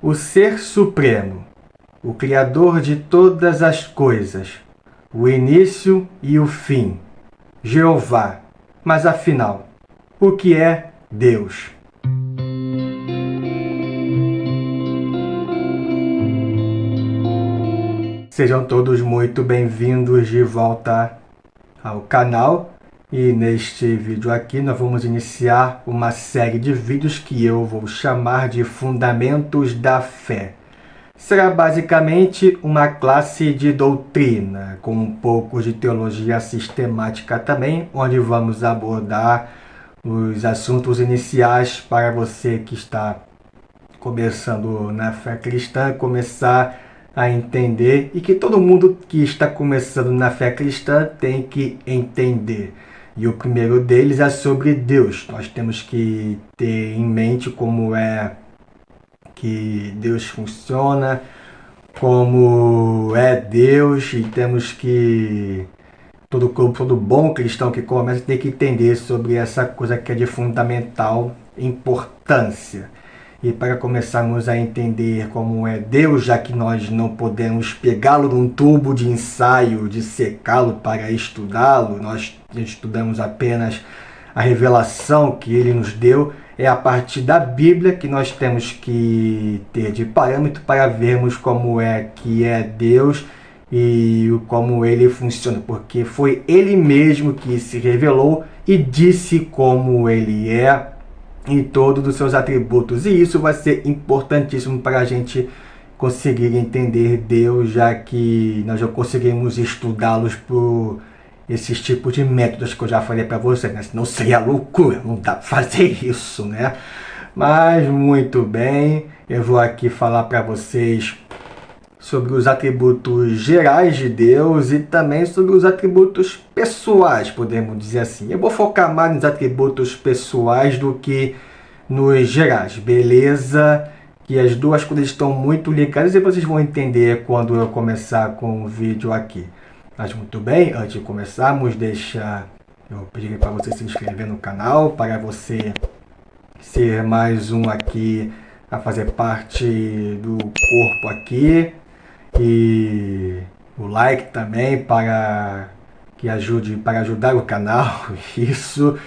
o Ser Supremo, o Criador de todas as coisas, o início e o fim, Jeová. Mas afinal, o que é Deus? Sejam todos muito bem-vindos de volta ao canal. E neste vídeo aqui nós vamos iniciar uma série de vídeos que eu vou chamar de Fundamentos da Fé. Será basicamente uma classe de doutrina, com um pouco de teologia sistemática também, onde vamos abordar os assuntos iniciais para você que está começando na fé cristã, começar a entender, e que todo mundo que está começando na fé cristã tem que entender. E o primeiro deles é sobre Deus. Nós temos que ter em mente como é que Deus funciona, como é Deus, e temos que todo bom cristão que começa tem que entender sobre essa coisa que é de fundamental importância. E para começarmos a entender como é Deus, já que nós não podemos pegá-lo num tubo de ensaio, de secá-lo para estudá-lo, nós estudamos apenas a revelação que ele nos deu, é a partir da Bíblia que nós temos que ter de parâmetro para vermos como é que é Deus e como ele funciona, porque foi ele mesmo que se revelou e disse como ele é em todos os seus atributos, e isso vai ser importantíssimo para a gente conseguir entender Deus, já que nós já conseguimos estudá-los por esses tipos de métodos que eu já falei para você, né? Senão seria loucura, não dá para fazer isso, né? Mas muito bem, eu vou aqui falar para vocês sobre os atributos gerais de Deus e também sobre os atributos pessoais, podemos dizer assim. Eu vou focar mais nos atributos pessoais do que nos gerais, beleza? Que as duas coisas estão muito ligadas e vocês vão entender quando eu começar com o vídeo aqui. Mas muito bem, antes de começarmos, eu pedir para você se inscrever no canal, para você ser mais um aqui a fazer parte do corpo aqui. E o like também para ajudar o canal, isso,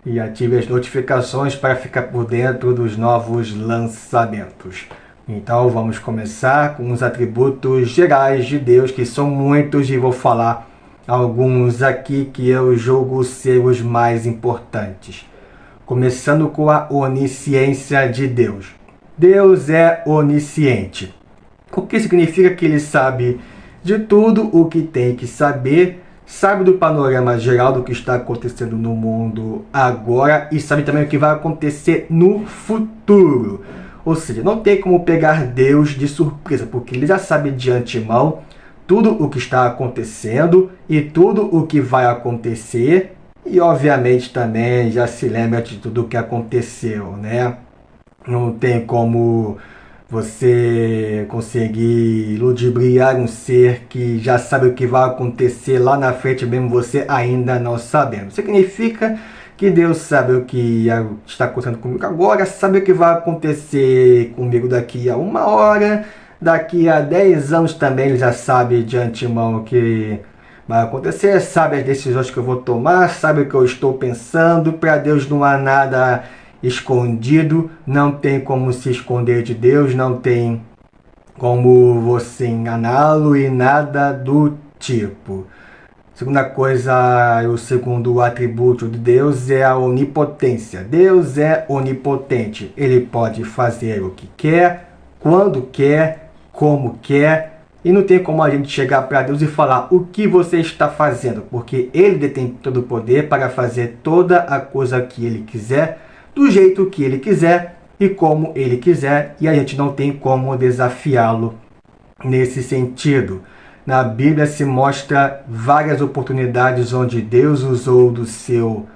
e ative as notificações para ficar por dentro dos novos lançamentos. Então vamos começar com os atributos gerais de Deus, que são muitos, e vou falar alguns aqui que eu julgo ser os mais importantes. Começando com a onisciência de Deus. Deus é onisciente. O que significa que ele sabe de tudo o que tem que saber, sabe do panorama geral do que está acontecendo no mundo agora e sabe também o que vai acontecer no futuro. Ou seja, não tem como pegar Deus de surpresa, porque ele já sabe de antemão tudo o que está acontecendo e tudo o que vai acontecer, e obviamente também já se lembra de tudo o que aconteceu, né? Não tem como você conseguir ludibriar um ser que já sabe o que vai acontecer lá na frente, mesmo você ainda não sabendo. Significa que Deus sabe o que está acontecendo comigo agora, sabe o que vai acontecer comigo daqui a 1 hora, daqui a 10 anos também ele já sabe de antemão o que vai acontecer, sabe as decisões que eu vou tomar, sabe o que eu estou pensando. Para Deus não há nada escondido, não tem como se esconder de Deus, não tem como você enganá-lo e nada do tipo. Segunda coisa, o segundo atributo de Deus é a onipotência. Deus é onipotente, ele pode fazer o que quer, quando quer, como quer, e não tem como a gente chegar para Deus e falar o que você está fazendo, porque ele detém todo o poder para fazer toda a coisa que ele quiser, do jeito que ele quiser e como ele quiser, e a gente não tem como desafiá-lo nesse sentido. Na Bíblia se mostra várias oportunidades onde Deus usou do seu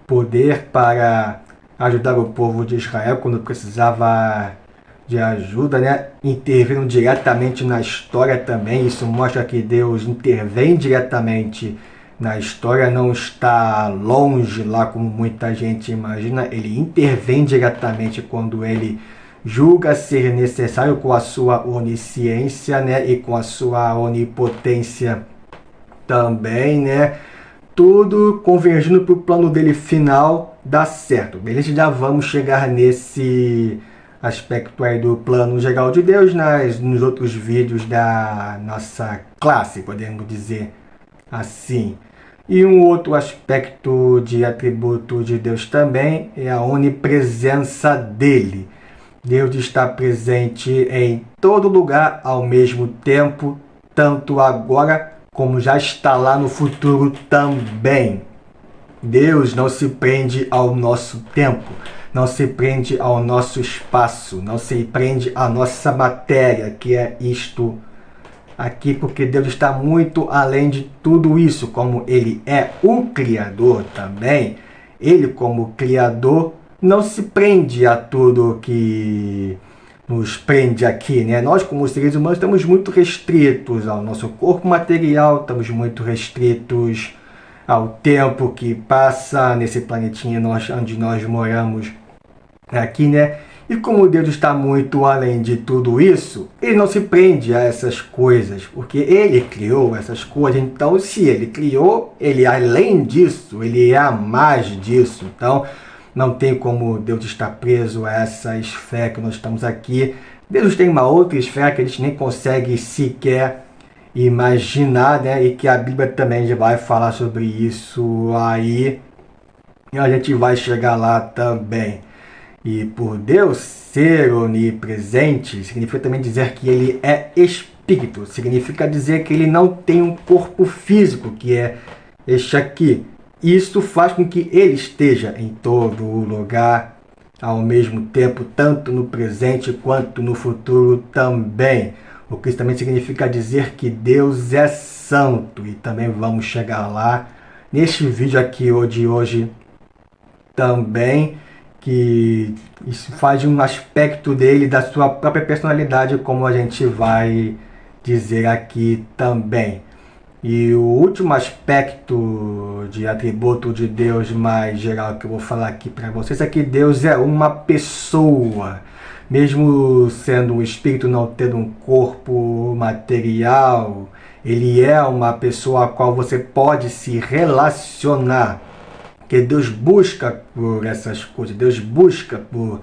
poder para ajudar o povo de Israel quando precisava de ajuda, né? Intervindo diretamente na história também. Isso mostra que Deus intervém diretamente na história, não está longe lá como muita gente imagina. Ele intervém diretamente quando ele julga ser necessário com a sua onisciência, né, e com a sua onipotência também, né, tudo convergindo para o plano dele final dar certo. Beleza? Já vamos chegar nesse aspecto aí do plano geral de Deus nos outros vídeos da nossa classe, podemos dizer assim. E um outro aspecto de atributo de Deus também é a onipresença dele. Deus está presente em todo lugar ao mesmo tempo, tanto agora como já está lá no futuro também. Deus não se prende ao nosso tempo, não se prende ao nosso espaço, não se prende à nossa matéria, que é isto aqui, porque Deus está muito além de tudo isso. Como Ele é o Criador também, Ele como Criador não se prende a tudo que nos prende aqui, né? Nós, como seres humanos, estamos muito restritos ao nosso corpo material, estamos muito restritos ao tempo que passa nesse planetinha onde nós moramos aqui, né? E como Deus está muito além de tudo isso, Ele não se prende a essas coisas, porque Ele criou essas coisas. Então, se Ele criou, Ele é além disso, Ele é a mais disso. Então, não tem como Deus estar preso a essa esfera que nós estamos aqui. Deus tem uma outra esfera que a gente nem consegue sequer imaginar, né? E que a Bíblia também já vai falar sobre isso aí. E a gente vai chegar lá também. E por Deus ser onipresente, significa também dizer que Ele é espírito. Significa dizer que Ele não tem um corpo físico, que é este aqui. Isso faz com que Ele esteja em todo lugar ao mesmo tempo, tanto no presente quanto no futuro também. O que isso também significa dizer que Deus é santo. E também vamos chegar lá neste vídeo aqui de hoje também, que isso faz um aspecto dele, da sua própria personalidade, como a gente vai dizer aqui também. E o último aspecto de atributo de Deus mais geral que eu vou falar aqui para vocês é que Deus é uma pessoa. Mesmo sendo um espírito, não tendo um corpo material, Ele é uma pessoa a qual você pode se relacionar. Porque Deus busca por essas coisas, Deus busca por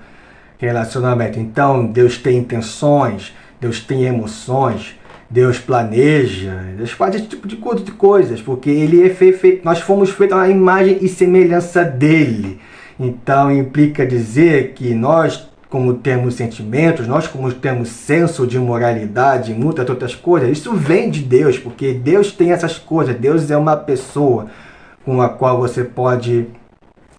relacionamento. Então, Deus tem intenções, Deus tem emoções, Deus planeja, Deus faz esse tipo de coisas, porque Ele é feito, nós fomos feitos à imagem e semelhança dEle. Então, implica dizer que nós, como temos sentimentos, nós como temos senso de moralidade e muitas outras coisas, isso vem de Deus, porque Deus tem essas coisas. Deus é uma pessoa com a qual você pode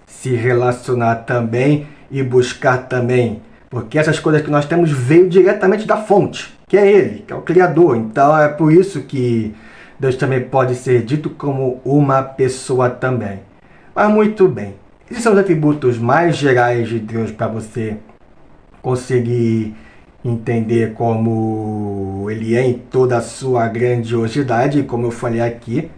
se relacionar também e buscar também, porque essas coisas que nós temos veio diretamente da fonte, que é Ele, que é o Criador. Então é por isso que Deus também pode ser dito como uma pessoa também. Mas muito bem, esses são os atributos mais gerais de Deus para você conseguir entender como Ele é em toda a sua grandiosidade. Como eu falei aqui,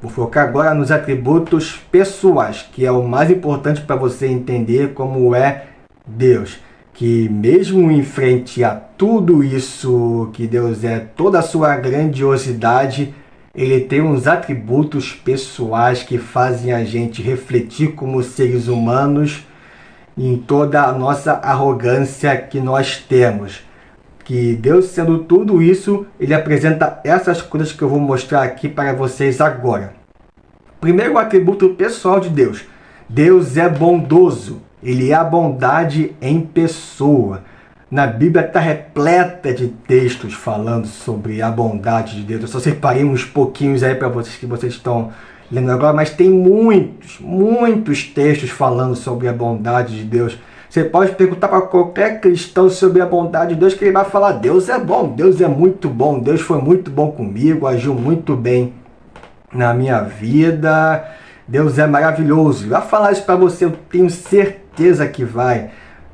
vou focar agora nos atributos pessoais, que é o mais importante para você entender como é Deus. Que mesmo em frente a tudo isso que Deus é, toda a sua grandiosidade, Ele tem uns atributos pessoais que fazem a gente refletir como seres humanos em toda a nossa arrogância que nós temos. Que Deus, sendo tudo isso, Ele apresenta essas coisas que eu vou mostrar aqui para vocês agora. Primeiro, o atributo pessoal de Deus. Deus é bondoso. Ele é a bondade em pessoa. Na Bíblia está repleta de textos falando sobre a bondade de Deus. Eu só separei uns pouquinhos aí para vocês que vocês estão lendo agora, mas tem muitos textos falando sobre a bondade de Deus. Você pode perguntar para qualquer cristão sobre a bondade de Deus, que ele vai falar: Deus é bom, Deus é muito bom, Deus foi muito bom comigo, agiu muito bem na minha vida, Deus é maravilhoso. Vai falar isso para você, eu tenho certeza que vai.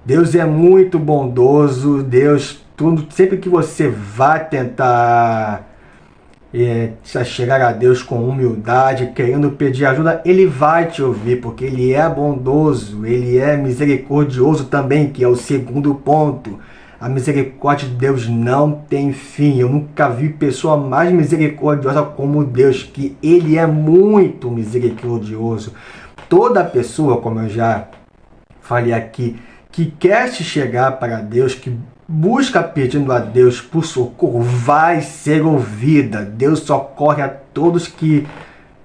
Deus é muito bondoso, Deus, sempre que você vai tentar chegar a Deus com humildade, querendo pedir ajuda, Ele vai te ouvir, porque Ele é bondoso, Ele é misericordioso também, que é o segundo ponto. A misericórdia de Deus não tem fim. Eu nunca vi pessoa mais misericordiosa como Deus, que Ele é muito misericordioso. Toda pessoa, como eu já falei aqui, que quer se chegar para Deus, que busca pedindo a Deus por socorro, vai ser ouvida. Deus socorre a todos que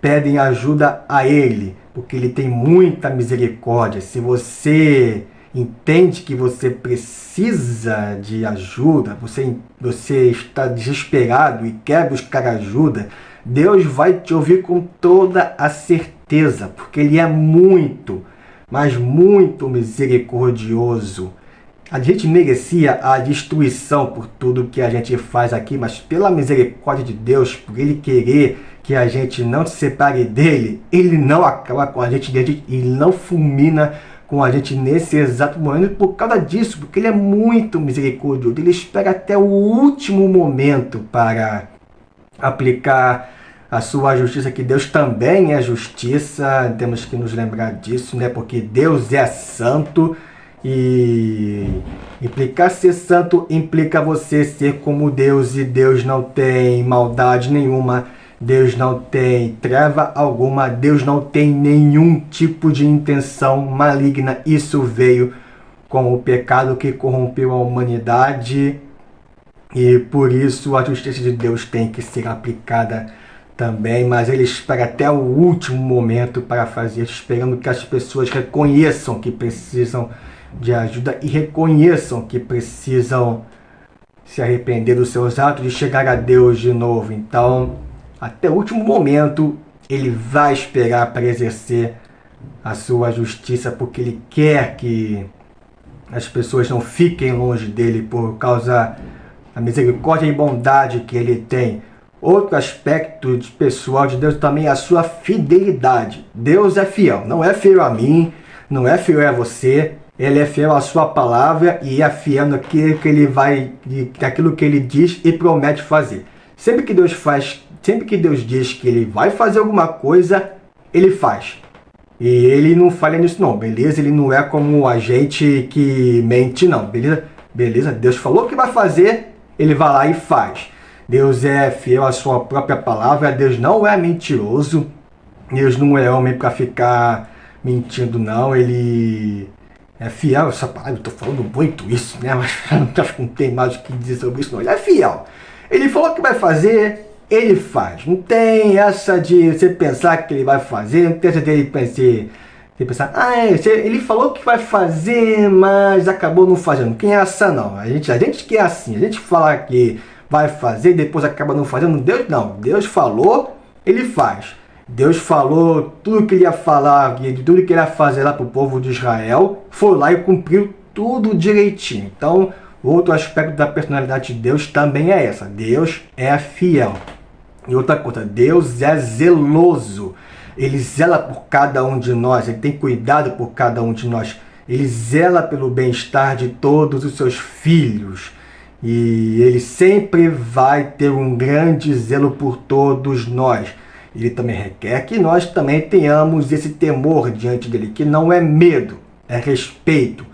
pedem ajuda a Ele, porque Ele tem muita misericórdia. Se você entende que você precisa de ajuda, você está desesperado e quer buscar ajuda, Deus vai te ouvir com toda a certeza, porque Ele é muito, mas muito misericordioso. A gente merecia a destruição por tudo que a gente faz aqui, mas pela misericórdia de Deus, por Ele querer que a gente não se separe dele, Ele não acaba com a gente, Ele não fulmina com a gente nesse exato momento por causa disso, porque Ele é muito misericordioso. Ele espera até o último momento para aplicar a sua justiça, que Deus também é justiça. Temos que nos lembrar disso, né? Porque Deus é santo. E implicar ser santo implica você ser como Deus, e Deus não tem maldade nenhuma, Deus não tem treva alguma, Deus não tem nenhum tipo de intenção maligna. Isso veio com o pecado que corrompeu a humanidade, e por isso a justiça de Deus tem que ser aplicada também, mas Ele espera até o último momento para fazer, esperando que as pessoas reconheçam que precisam de ajuda e reconheçam que precisam se arrepender dos seus atos e chegar a Deus de novo. Então, até o último momento, Ele vai esperar para exercer a sua justiça, porque Ele quer que as pessoas não fiquem longe dele por causa da misericórdia e bondade que Ele tem. Outro aspecto pessoal de Deus também é a sua fidelidade. Deus é fiel, não é fiel a mim, não é fiel a você. Ele é fiel à sua palavra e é fiel naquilo que aquilo que Ele diz e promete fazer. Sempre que Deus diz que Ele vai fazer alguma coisa, Ele faz. E Ele não falha nisso não, beleza? Ele não é como a gente que mente não, beleza? Beleza? Deus falou que vai fazer, Ele vai lá e faz. Deus é fiel à sua própria palavra, Deus não é mentiroso, Deus não é homem para ficar mentindo não, Ele é fiel. Essa palavra, eu estou falando muito isso, né? Mas não tem mais o que dizer sobre isso não. Ele é fiel. Ele falou que vai fazer, Ele faz. Não tem essa de você pensar que Ele vai fazer, não tem essa de ele pensar, Ele falou que vai fazer, mas acabou não fazendo. Não tem essa não. A gente que é assim, a gente fala que vai fazer e depois acaba não fazendo. Deus não. Deus falou, Ele faz. Deus falou tudo que Ele ia falar, tudo que Ele ia fazer lá para o povo de Israel, foi lá e cumpriu tudo direitinho. Então, outro aspecto da personalidade de Deus também é essa. Deus é fiel. E outra coisa, Deus é zeloso. Ele zela por cada um de nós, Ele tem cuidado por cada um de nós. Ele zela pelo bem-estar de todos os seus filhos. E Ele sempre vai ter um grande zelo por todos nós. Ele também requer que nós também tenhamos esse temor diante dele, que não é medo, é respeito.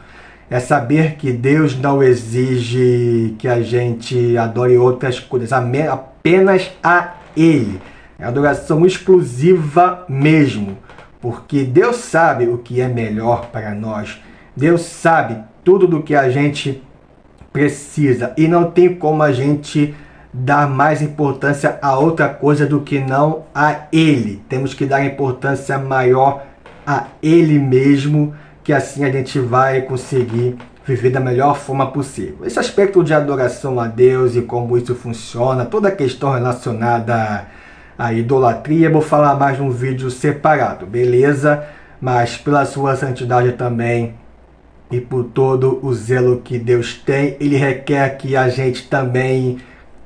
É saber que Deus não exige que a gente adore outras coisas, apenas a Ele. É adoração exclusiva mesmo, porque Deus sabe o que é melhor para nós. Deus sabe tudo do que a gente precisa e não tem como a gente dar mais importância a outra coisa do que não a Ele. Temos que dar importância maior a Ele mesmo, que assim a gente vai conseguir viver da melhor forma possível. Esse aspecto de adoração a Deus e como isso funciona, toda a questão relacionada à idolatria, eu vou falar mais num vídeo separado, beleza? Mas pela sua santidade também e por todo o zelo que Deus tem, Ele requer que a gente também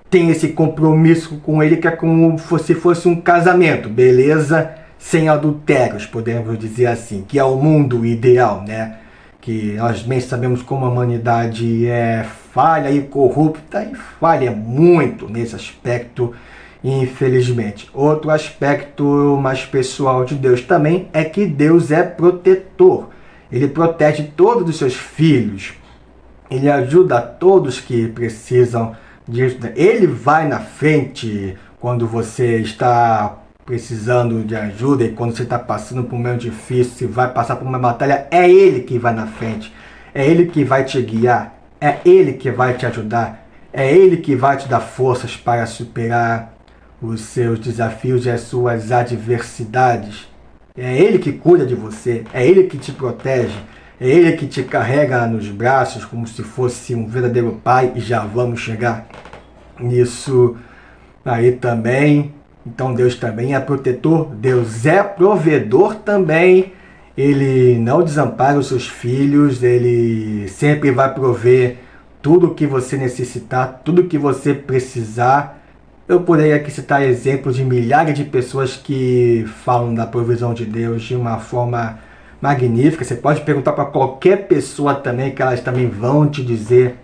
tem esse compromisso com Ele, que é como se fosse um casamento, beleza? Sem adultérios, podemos dizer assim, que é o mundo ideal, né? Que nós bem sabemos como a humanidade é falha e corrupta, e falha muito nesse aspecto, infelizmente. Outro aspecto mais pessoal de Deus também é que Deus é protetor. Ele protege todos os seus filhos. Ele ajuda a todos que precisam de ajuda. Ele vai na frente quando você está precisando de ajuda e quando você está passando por um momento difícil, se vai passar por uma batalha, é Ele que vai na frente. É Ele que vai te guiar. É Ele que vai te ajudar. É Ele que vai te dar forças para superar os seus desafios e as suas adversidades. É Ele que cuida de você. É Ele que te protege. É Ele que te carrega nos braços como se fosse um verdadeiro pai. E já vamos chegar nisso aí também. Então Deus também é protetor. Deus é provedor também. Ele não desampara os seus filhos. Ele sempre vai prover tudo o que você necessitar, tudo o que você precisar. Eu poderia aqui citar exemplos de milhares de pessoas que falam da provisão de Deus de uma forma magnífica. Você pode perguntar para qualquer pessoa também, que elas também vão te dizer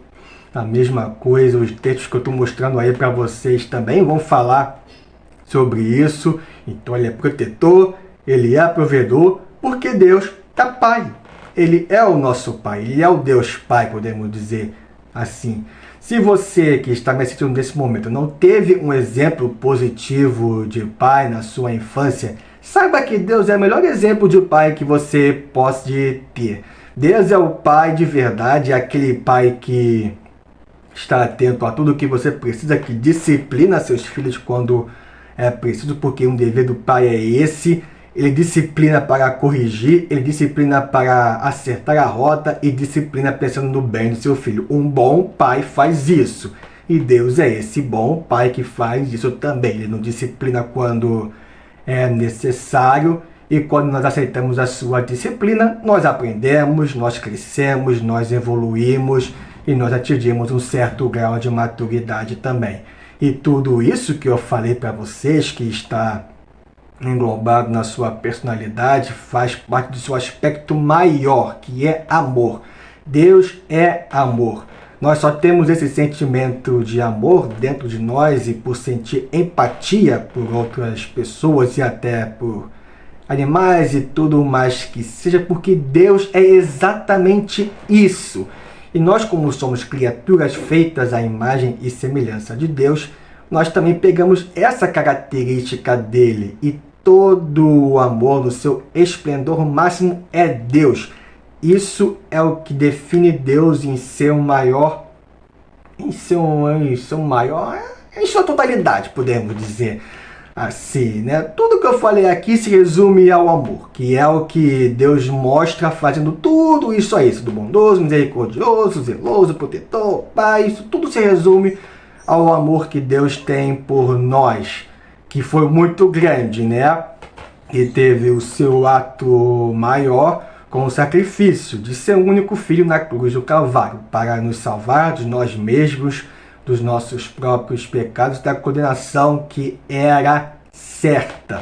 a mesma coisa. Os textos que eu estou mostrando aí para vocês também vão falar sobre isso. Então ele é protetor, ele é provedor, porque Deus é Pai. Ele é o nosso Pai, ele é o Deus Pai, podemos dizer assim. Se você que está me assistindo nesse momento não teve um exemplo positivo de pai na sua infância, saiba que Deus é o melhor exemplo de pai que você pode ter. Deus é o pai de verdade, é aquele pai que está atento a tudo que você precisa, que disciplina seus filhos quando é preciso, porque um dever do pai é esse. Ele disciplina para corrigir, ele disciplina para acertar a rota e disciplina pensando no bem do seu filho. Um bom pai faz isso. E Deus é esse bom pai que faz isso também. Ele nos disciplina quando é necessário e quando nós aceitamos a sua disciplina, nós aprendemos, nós crescemos, nós evoluímos e nós atingimos um certo grau de maturidade também. E tudo isso que eu falei para vocês, que está englobado na sua personalidade, faz parte do seu aspecto maior, que é amor. Deus é amor. Nós só temos esse sentimento de amor dentro de nós e por sentir empatia por outras pessoas e até por animais e tudo mais que seja, porque Deus é exatamente isso. E nós, como somos criaturas feitas à imagem e semelhança de Deus, nós também pegamos essa característica dele. E todo o amor no seu esplendor máximo é Deus. Isso é o que define Deus em seu maior, em sua totalidade, podemos dizer assim, né? Tudo que eu falei aqui se resume ao amor, que é o que Deus mostra fazendo tudo isso aí, do bondoso, misericordioso, zeloso, protetor, pai. Isso tudo se resume ao amor que Deus tem por nós, que foi muito grande, né? E teve o seu ato maior com o sacrifício de seu único filho na cruz do Calvário, para nos salvar de nós mesmos, dos nossos próprios pecados, da condenação que era certa.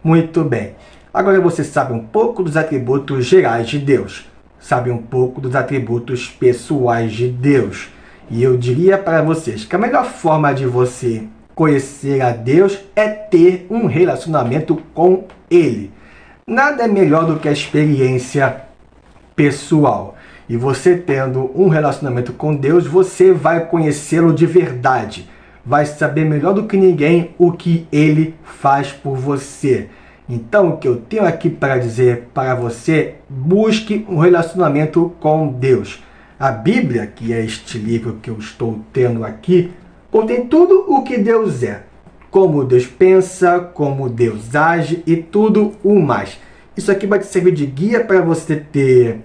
Muito bem. Agora você sabe um pouco dos atributos gerais de Deus, sabe um pouco dos atributos pessoais de Deus. E eu diria para vocês que a melhor forma de você conhecer a Deus é ter um relacionamento com Ele. Nada é melhor do que a experiência pessoal. E você tendo um relacionamento com Deus, você vai conhecê-lo de verdade. Vai saber melhor do que ninguém o que Ele faz por você. Então, o que eu tenho aqui para dizer para você, busque um relacionamento com Deus. A Bíblia, que é este livro que eu estou tendo aqui, contém tudo o que Deus é. Como Deus pensa, como Deus age e tudo o mais. Isso aqui vai te servir de guia para você ter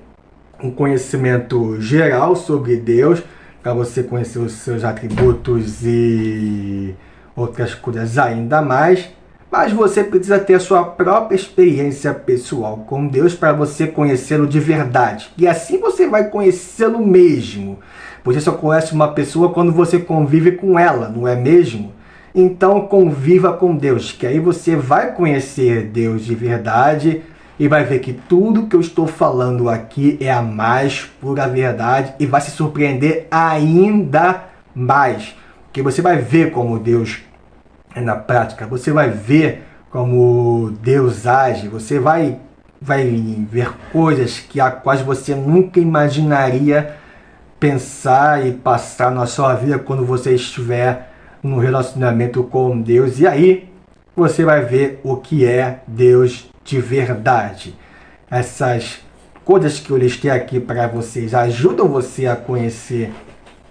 um conhecimento geral sobre Deus, para você conhecer os seus atributos e outras coisas ainda mais. Mas você precisa ter a sua própria experiência pessoal com Deus para você conhecê-lo de verdade. E assim você vai conhecê-lo mesmo. Você só conhece uma pessoa quando você convive com ela, não é mesmo? Então conviva com Deus, que aí você vai conhecer Deus de verdade e vai ver que tudo que eu estou falando aqui é a mais pura verdade e vai se surpreender ainda mais. Porque você vai ver como Deus é na prática, você vai ver como Deus age, você vai ver coisas que a quais você nunca imaginaria pensar e passar na sua vida quando você estiver num relacionamento com Deus. E aí você vai ver o que é Deus de verdade. Essas coisas que eu listei aqui para vocês ajudam você a conhecer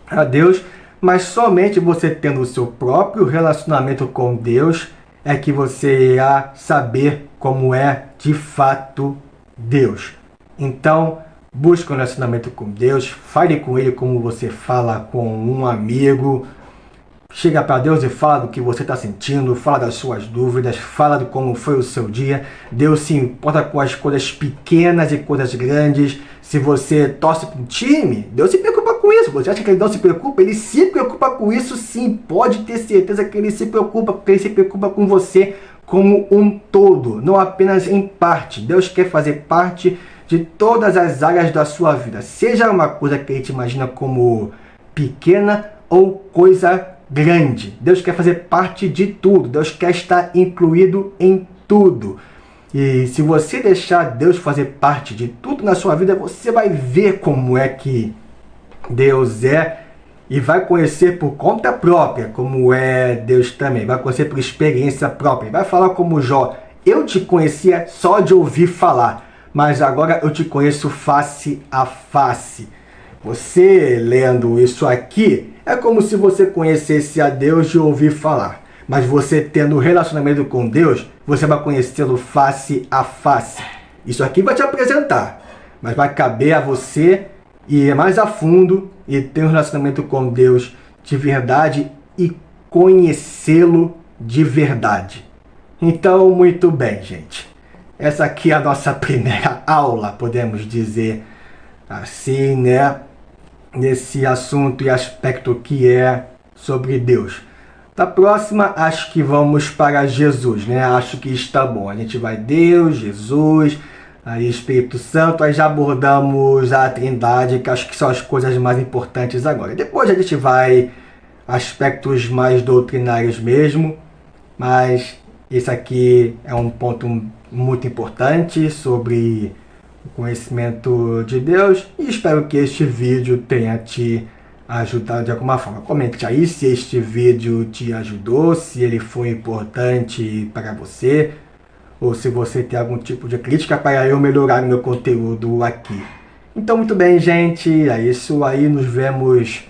a Deus, mas somente você tendo o seu próprio relacionamento com Deus é que você irá saber como é de fato Deus. Então, busque um relacionamento com Deus, fale com Ele como você fala com um amigo. Chega para Deus e fala do que você está sentindo, fala das suas dúvidas, fala de como foi o seu dia. Deus se importa com as coisas pequenas e coisas grandes. Se você torce para um time, Deus se preocupa com isso. Você acha que Ele não se preocupa? Ele se preocupa com isso sim. Pode ter certeza que Ele se preocupa, porque Ele se preocupa com você como um todo, não apenas em parte. Deus quer fazer parte de todas as áreas da sua vida. Seja uma coisa que a gente imagina como pequena ou coisa grande. Deus quer fazer parte de tudo. Deus quer estar incluído em tudo. E se você deixar Deus fazer parte de tudo na sua vida, você vai ver como é que Deus é e vai conhecer por conta própria como é Deus também. Vai conhecer por experiência própria. Vai falar como Jó: eu te conhecia só de ouvir falar, mas agora eu te conheço face a face. Você lendo isso aqui é como se você conhecesse a Deus de ouvir falar. Mas você tendo relacionamento com Deus, você vai conhecê-lo face a face. Isso aqui vai te apresentar, mas vai caber a você ir mais a fundo e ter um relacionamento com Deus de verdade e conhecê-lo de verdade. Então, muito bem, gente. Essa aqui é a nossa primeira aula, podemos dizer assim, né? Nesse assunto e aspecto que é sobre Deus. Da próxima, acho que vamos para Jesus, né? Acho que está bom. A gente vai Deus, Jesus, aí Espírito Santo, aí já abordamos a Trindade, que acho que são as coisas mais importantes agora. Depois a gente vai aspectos mais doutrinários mesmo, mas esse aqui é um ponto muito importante sobre o conhecimento de Deus, e espero que este vídeo tenha te ajudado de alguma forma. Comente aí se este vídeo te ajudou, se ele foi importante para você, ou se você tem algum tipo de crítica para eu melhorar o meu conteúdo aqui. Então, muito bem, gente, é isso aí. Nos vemos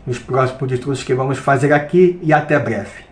nos próximos estudos que vamos fazer aqui e até breve.